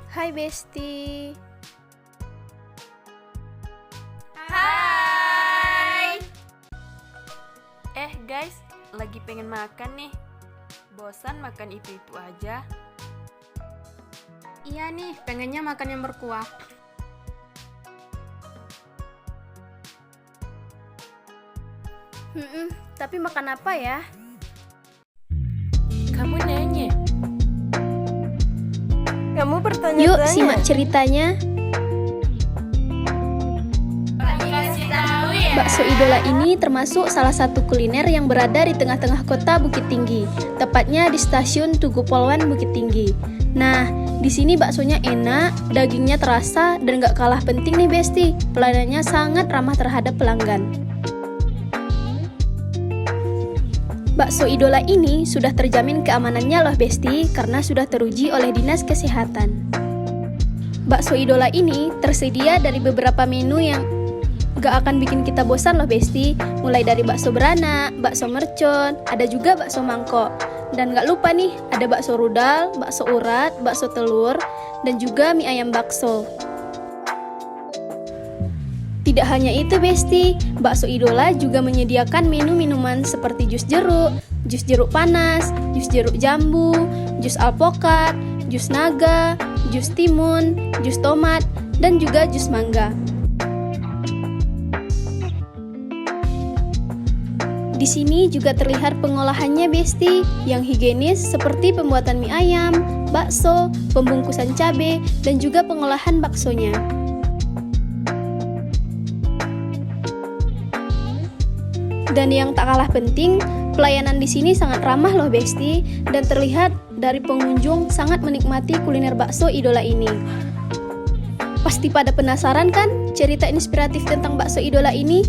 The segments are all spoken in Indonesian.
Hai Besti. Hai. Guys, lagi pengen makan nih. Bosan makan itu aja. Iya nih, pengennya makan yang berkuah. Tapi makan apa ya? Kamu nanya. Kamu bertanya-tanya. Yuk simak ceritanya. Bakso Idola ini termasuk salah satu kuliner yang berada di tengah-tengah kota Bukit Tinggi, tepatnya di stasiun Tugu Polwan Bukit Tinggi. Nah, di sini baksonya enak, dagingnya terasa, dan gak kalah penting nih Besti, pelayanannya sangat ramah terhadap pelanggan. Bakso Idola ini sudah terjamin keamanannya loh Besti, karena sudah teruji oleh Dinas Kesehatan. Bakso Idola ini tersedia dari beberapa menu yang gak akan bikin kita bosan loh Besti, mulai dari bakso beranak, bakso mercon, ada juga bakso mangkok. Dan gak lupa nih, ada bakso rudal, bakso urat, bakso telur, dan juga mie ayam bakso. Tidak hanya itu Besti, Bakso Idola juga menyediakan menu minuman seperti jus jeruk panas, jus jeruk jambu, jus alpukat, jus naga, jus timun, jus tomat, dan juga jus mangga. Di sini juga terlihat pengolahannya Besti, yang higienis seperti pembuatan mie ayam, bakso, pembungkusan cabai, dan juga pengolahan baksonya. Dan yang tak kalah penting, pelayanan di sini sangat ramah loh Besti, dan terlihat dari pengunjung sangat menikmati kuliner bakso Idola ini. Pasti pada penasaran kan cerita inspiratif tentang bakso Idola ini?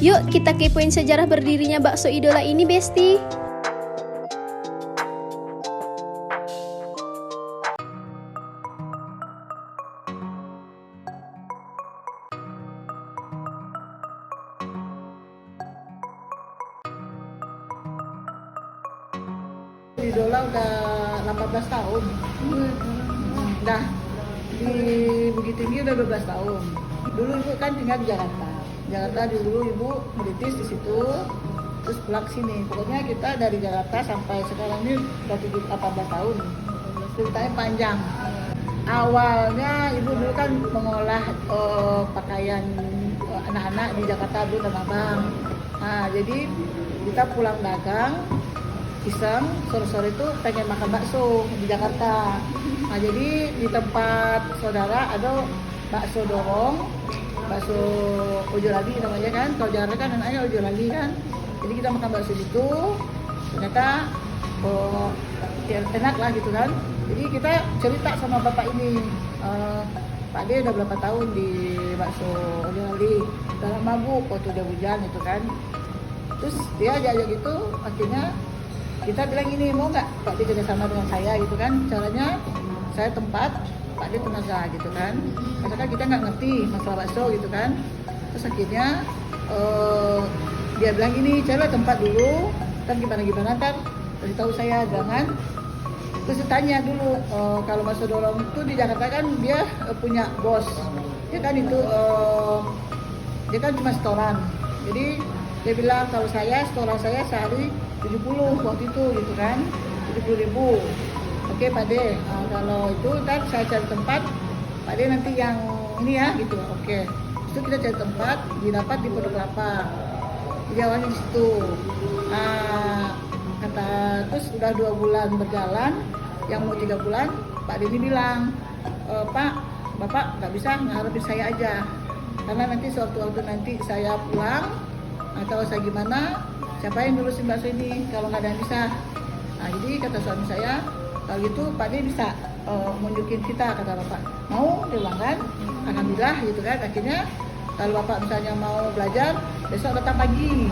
Yuk kita kepoin sejarah berdirinya bakso Idola ini Besti. Idola udah 18 tahun. Udah di Bukit Tinggi udah 12 tahun. Dulu ibu kan tinggal di Jakarta. Dulu ibu merintis di situ, terus pulang sini. Pokoknya kita dari Jakarta sampai sekarang ini udah 18 tahun. Ceritanya panjang. Awalnya ibu dulu kan mengolah pakaian anak-anak di Jakarta dulu dan Abang. Nah, jadi kita pulang dagang, iseng, sore-sore itu pengen makan bakso di Jakarta. Nah, jadi di tempat saudara ada bakso dorong, bakso Ojo Lali namanya kan, kalau Jakarta kan namanya Ojo Lali kan. Jadi kita makan bakso itu, ternyata enak lah gitu kan. Jadi kita cerita sama bapak ini, Pak D udah berapa tahun di bakso Ojo Lali, dalam mabuk waktu udah hujan itu kan. Terus dia ajak gitu, akhirnya kita bilang ini, mau nggak Pak D kerjasama dengan saya gitu kan. Caranya saya tempat, Pak D tenaga gitu kan. Karena kan kita nggak ngerti masalah bakso gitu kan. Terus akhirnya dia bilang ini, coba tempat dulu, kan gimana kan kasih tahu saya jangan. Terus ditanya dulu, kalau bakso dorong itu di Jakarta kan dia punya bos, dia kan itu dia kan cuma setoran. Jadi dia bilang kalau saya setoran saya sehari 70 waktu itu gitu kan, 70.000. Oke Pak D, kalau itu kan saya cari tempat, Pak D nanti yang ini ya gitu. Oke. Itu kita cari tempat, didapat di Pondok Kelapa. Jadi awalnya di situ. Kata terus udah 2 bulan berjalan, yang mau 3 bulan, Pak D ini bilang, Pak, Bapak nggak bisa ngarepin saya aja, karena nanti suatu-waktu nanti saya pulang atau saya gimana, siapa yang ngurusin bakso ini kalau nggak ada yang bisa. Nah, jadi kata suami saya, kalau gitu Pak D bisa nunjukin kita, kata Bapak. Mau dia bilang kan, alhamdulillah gitu kan. Akhirnya kalau Bapak misalnya mau belajar, besok datang pagi.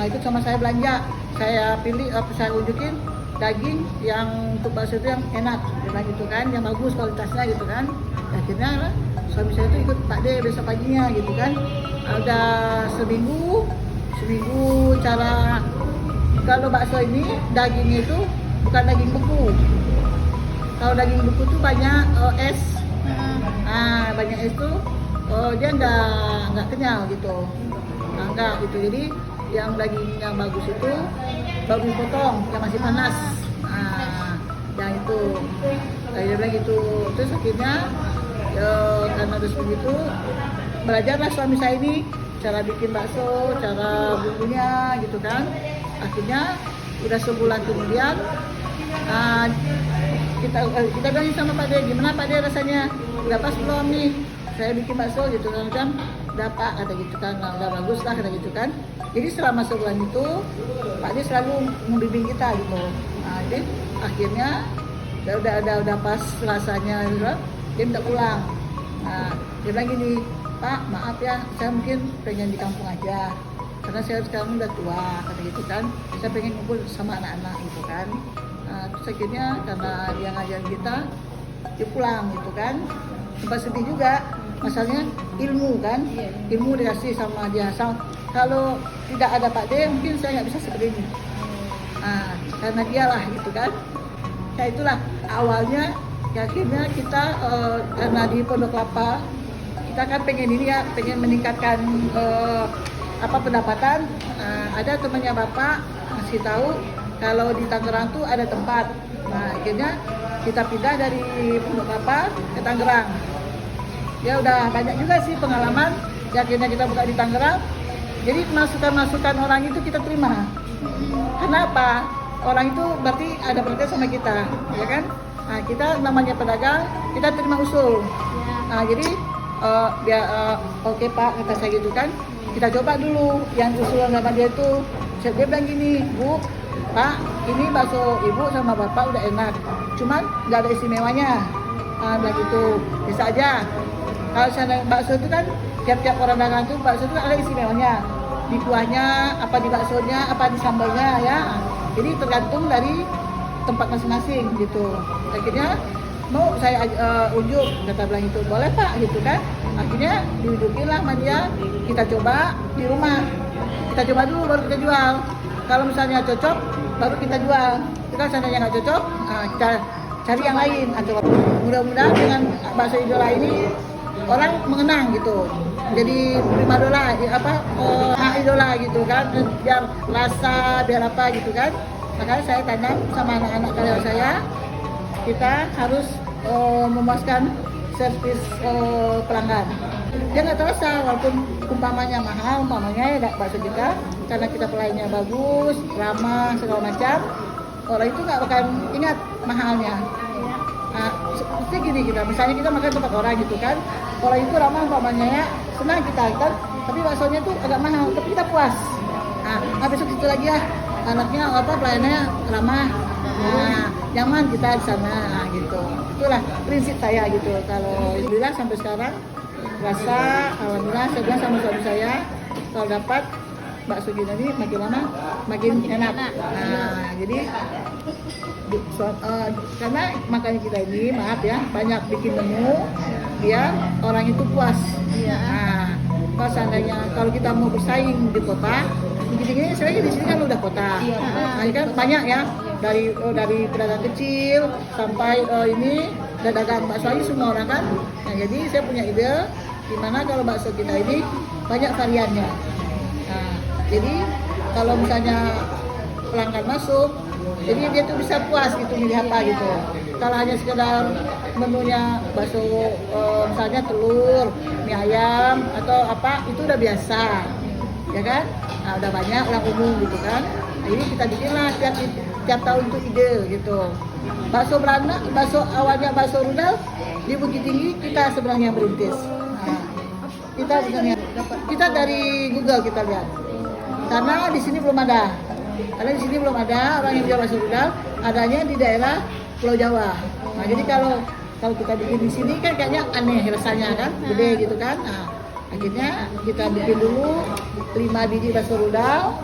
Nah, ikut sama saya belanja. Saya pilih, saya tunjukin daging yang untuk bakso itu yang enak, dia bilang gitu kan, yang bagus kualitasnya gitu kan. Akhirnya suami saya itu ikut Pak D besok paginya gitu kan. Ada seminggu cara. Kalau bakso ini dagingnya itu bukan daging beku. Kalau daging beku itu banyak es banyak es tuh dia nggak kenyal gitu. Enggak gitu. Jadi yang dagingnya bagus itu baru dipotong yang masih panas. Yang itu dia bilang gitu. Terus akhirnya karena terus begitu belajarlah suami saya ini cara bikin bakso, cara bumbunya gitu kan. Akhirnya udah sebulan kemudian kita bilang sama Pak De, gimana Pak De rasanya, udah pas belum nih saya bikin bakso gitu kan, dapat kata gitu kan, udah bagus lah kata gitu kan. Jadi selama sebulan itu Pak De selalu membimbing kita gitu. Jadi akhirnya udah pas rasanya gitu, dia minta pulang. Dia bilang gini, Pak maaf ya, saya mungkin pengen di kampung aja karena saya sekarang udah tua kata gitu kan, saya pengen ngumpul sama anak-anak gitu kan. Terus akhirnya karena dia ngajarin kita, dia pulang gitu kan. Sempat sedih juga, masalahnya ilmu kan, ilmu dikasih sama dia. Kalau tidak ada Pak D mungkin saya nggak bisa seperti ini. Karena dialah gitu kan. Ya itulah awalnya. Akhirnya kita karena di Pondok Kelapa kita kan pengen ini ya, pengen meningkatkan pendapatan. Ada temannya bapak ngasih tahu kalau di Tangerang tuh ada tempat. Akhirnya kita pindah dari Pondok Kelapa ke Tangerang. Ya udah banyak juga sih pengalaman. Ya, akhirnya kita buka di Tangerang. Jadi masukan-masukan orang itu kita terima. Kenapa? Orang itu berarti ada perhatian sama kita, ya kan? Kita namanya pedagang, kita terima usul. Jadi oke Pak, kata saya gitu kan. Kita coba dulu yang usulan sama dia itu. Dia bilang gini, Bu, Pak, ini bakso Ibu sama Bapak udah enak, cuman nggak ada istimewanya. Bilang gitu, bisa aja. Kalau misalnya bakso itu kan tiap-tiap orang dagang itu bakso itu ada istimewanya. Di kuahnya, apa di baksonya, apa di sambalnya ya. Jadi tergantung dari tempat masing-masing gitu. Akhirnya mau saya unjuk, kata bilang itu boleh Pak gitu kan. Akhirnya diujukin lah sama dia, kita coba di rumah. Kita coba dulu baru kita jual. Kalau misalnya cocok baru kita jual. Kalau seandainya nggak cocok, kita cari yang lain. Mudah-mudahan dengan bakso idola ini orang mengenang gitu. Jadi primadona idola gitu kan, biar rasa, biar apa gitu kan. Makanya saya tanam sama anak-anak karyawan saya, kita harus memuaskan servis pelanggan. Dia nggak terasa walaupun umpamanya mahal, umpamanya ya bakso kita, karena kita pelayannya bagus, ramah segala macam, orang itu nggak bakal ingat mahalnya. Seperti gini kita, misalnya kita makan tempat orang gitu kan, orang itu ramah umpamanya ya, senang kita kan, tapi baksonya tuh agak mahal, tapi kita puas. Besok itu lagi ya, anaknya pelayannya ramah, nyaman kita di sana gitu. Itulah prinsip saya gitu. Kalau alhamdulillah sampai sekarang rasa alhamdulillah saya bilang sama suami saya, kalau dapat bakso gini ini makin lama makin enak. Jadi karena makanya kita ini maaf ya banyak bikin menu biar orang itu puas. Kalau seandainya kalau kita mau bersaing di kota, gini-gini sebenarnya di sini kan udah kota. Ini kan banyak ya dari pedagang kecil sampai ini pedagang bakso aja semua orang kan. Jadi saya punya ide gimana kalau bakso kita ini banyak variannya. Jadi kalau misalnya pelanggan masuk, jadi dia tuh bisa puas gitu milih apa gitu. Kalau hanya sekedar menunya bakso misalnya telur, mie ayam atau apa itu udah biasa, ya kan? Udah banyak orang umum gitu kan. Ini kita bikinlah tiap tahun tuh ide gitu. Bakso beranak, awalnya bakso rudal di Bukit Tinggi kita sebenarnya merintis. Kita dari Google kita lihat. Karena di sini belum ada. Karena di sini belum ada orang yang jual bakso rudal, adanya di daerah Pulau Jawa. Jadi kalau kita bikin di sini kan kayaknya aneh rasanya kan, gede gitu kan. Akhirnya kita bikin dulu 5 biji bakso rudal.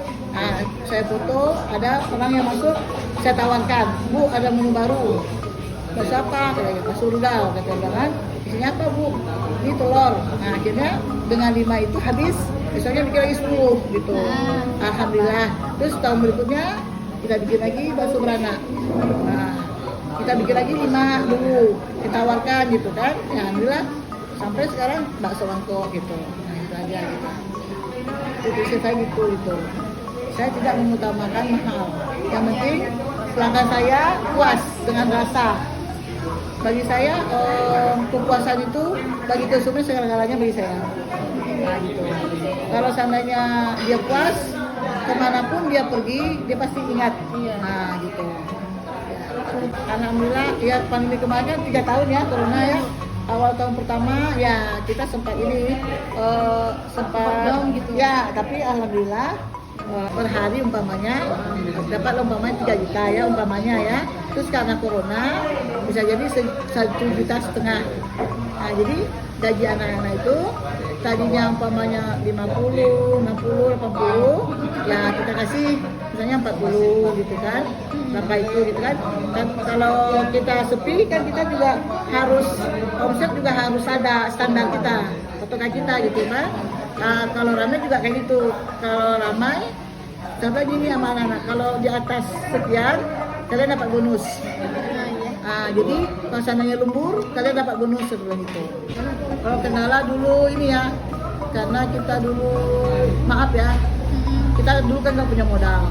Saya foto, ada orang yang masuk, saya tawarkan, Bu ada menu baru. Bakso apa? Katanya bakso rudal. Katanya kan, isinya apa Bu? Ini telur. Akhirnya dengan 5 itu habis. Besoknya bikin lagi 10 gitu. Alhamdulillah. Terus tahun berikutnya kita bikin lagi bakso beranak. Kita bikin lagi 5 dulu, ditawarkan gitu kan. Ya, alhamdulillah sampai sekarang bakso mangkok gitu. Nah itu aja gitu. Itu saya gitu. Saya tidak mengutamakan mahal. Yang penting pelanggan saya puas dengan rasa. Bagi saya kepuasan itu bagi konsumen segala-galanya bagi saya. Nah gitu. Kalau seandainya dia puas, kemanapun dia pergi, dia pasti ingat. Nah gitu. Alhamdulillah ya pandemi kemarin 3 tahun ya corona ya. Awal tahun pertama ya kita sempat down gitu ya, tapi alhamdulillah per hari umpamanya dapat umpamanya 3 juta ya umpamanya ya. Terus karena corona bisa jadi 1,5 juta. Nah jadi gaji anak-anak itu tadinya umpamanya 50, 60, 80 ya kita kasih misalnya 40 gitu kan, berapa itu gitu kan. Dan kalau kita sepi kan kita juga harus omset juga harus ada standar kita, patokan kita gitu kan. Kalau ramai juga kayak gitu, kalau ramai contoh gini sama anak-anak, kalau di atas sekian kalian dapat bonus. Jadi kalau seandainya lembur kalian dapat bonus setelah itu. Kalau kendala dulu ini ya, karena kita dulu maaf ya, kita dulu kan nggak punya modal.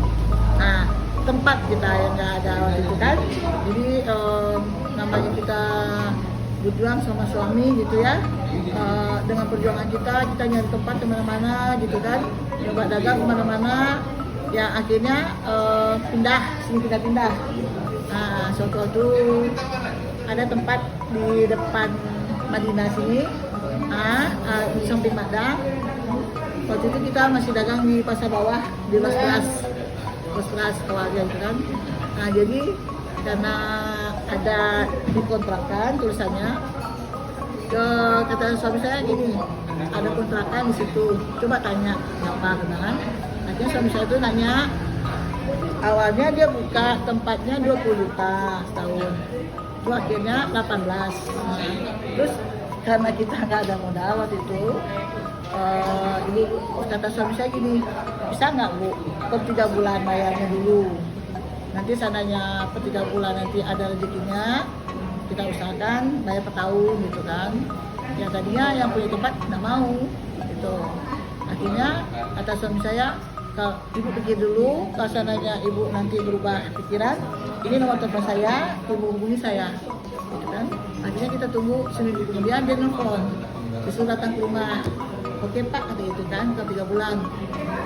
Nah tempat kita yang nggak ada waktu itu kan, jadi namanya kita berjuang sama suami gitu ya, dengan perjuangan kita nyari tempat kemana-mana gitu kan, coba dagang kemana-mana, ya akhirnya pindah. Nah suatu waktu ada tempat di depan Madinah sini, di samping Madang. Waktu itu kita masih dagang di pasar bawah di Los Beras awalnya gitu kan. Nah jadi karena ada dikontrakan tulisannya, kata suami saya gini, ada kontrakan di situ, coba tanya berapa kan. Akhirnya suami saya itu nanya, awalnya dia buka tempatnya 20 juta setahun, itu akhirnya 18. Terus karena kita nggak ada modal waktu itu, ibu kata suami saya gini, bisa nggak bu per 3 bulan bayarnya dulu, nanti sananya per 3 bulan nanti ada rezekinya kita usahakan bayar per tahun gitu kan. Ya tadinya yang punya tempat nggak mau gitu. Akhirnya kata suami saya, kalau ibu pikir dulu, kalau sananya ibu nanti berubah pikiran, ini nomor telepon saya, ibu hubungi saya gitu kan. Akhirnya kita tunggu seminggu kemudian dia nelfon, disuruh datang ke rumah. Oke pak, kata itu kan, ke 3 bulan.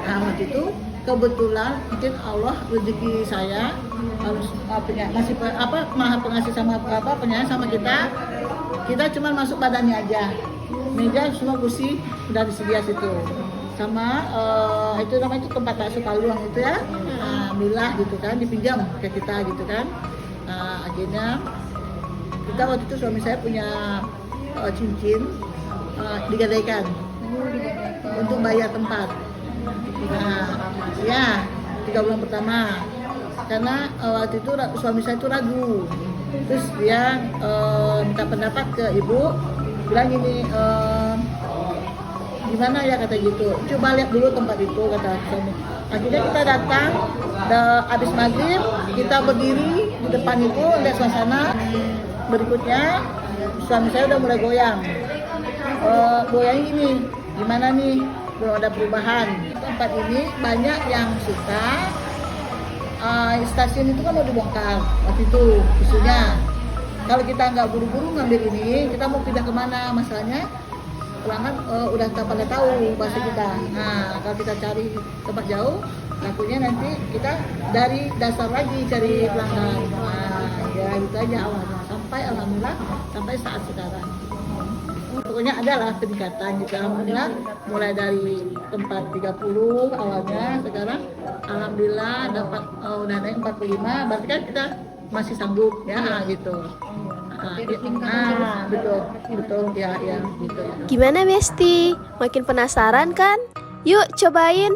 Nah waktu itu kebetulan mungkin Allah rezeki saya harus masih maha pengasih sama penyayang sama kita cuma masuk badannya aja, meja semua kursi udah disedia situ, sama itu namanya itu tempat bakso Paluang itu ya, alhamdulillah gitu kan, dipinjam ke kita gitu kan. Akhirnya kita waktu itu suami saya punya cincin digadaikan untuk bayar tempat. Nah, ya 3 bulan pertama, karena waktu itu suami saya itu ragu, terus dia minta pendapat ke ibu, bilang gini, gimana ya kata gitu, coba lihat dulu tempat itu kata suami. Akhirnya kita datang, habis maghrib kita berdiri di depan itu lihat suasana. Berikutnya suami saya udah mulai goyang, goyang ini gimana nih, belum ada perubahan. Tempat ini banyak yang suka, stasiun itu kan mau dibongkar waktu itu isunya. Kalau kita nggak buru-buru ngambil ini, kita mau pindah kemana, masalahnya pelanggan udah pada tahu bahasa kita. Nah kalau kita cari tempat jauh, takutnya nanti kita dari dasar lagi cari pelanggan. Nah ya gitu aja awalnya, sampai alhamdulillah sampai saat sekarang. Pokoknya adalah peningkatan gitu, alhamdulillah, mulai dari tempat 30 awalnya, sekarang alhamdulillah dapat udah naik 45, berarti kan kita masih sanggup ya gitu. Betul ya gitu. Gimana Besti? Makin penasaran kan? Yuk cobain!